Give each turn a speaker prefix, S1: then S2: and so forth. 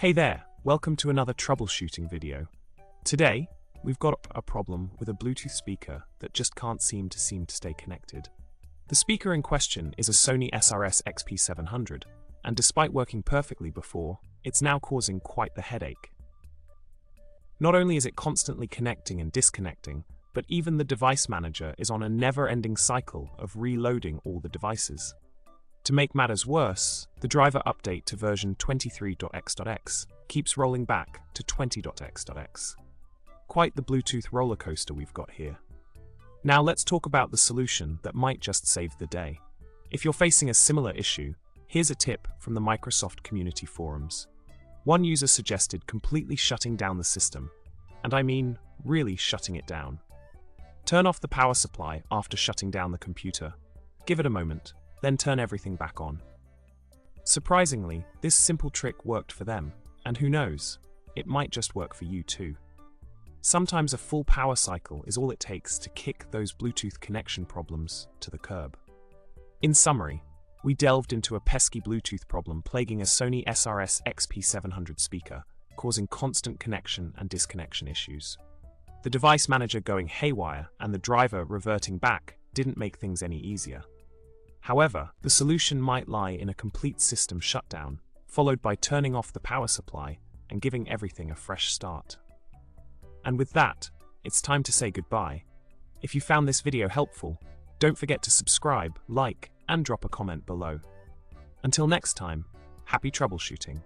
S1: Hey there, welcome to another troubleshooting video. Today, we've got a problem with a Bluetooth speaker that just can't seem to stay connected. The speaker in question is a Sony SRS XP700, and despite working perfectly before, it's now causing quite the headache. Not only is it constantly connecting and disconnecting, but even the device manager is on a never-ending cycle of reloading all the devices. To make matters worse, the driver update to version 23.x.x keeps rolling back to 20.x.x. Quite the Bluetooth roller coaster we've got here. Now let's talk about the solution that might just save the day. If you're facing a similar issue, here's a tip from the Microsoft community forums. One user suggested completely shutting down the system, and I mean really shutting it down. Turn off the power supply after shutting down the computer. Give it a moment, then turn everything back on. Surprisingly, this simple trick worked for them, and who knows, it might just work for you too. Sometimes a full power cycle is all it takes to kick those Bluetooth connection problems to the curb. In summary, we delved into a pesky Bluetooth problem plaguing a Sony SRS XP700 speaker, causing constant connection and disconnection issues. The device manager going haywire and the driver reverting back didn't make things any easier. However, the solution might lie in a complete system shutdown, followed by turning off the power supply and giving everything a fresh start. And with that, it's time to say goodbye. If you found this video helpful, don't forget to subscribe, like, and drop a comment below. Until next time, happy troubleshooting.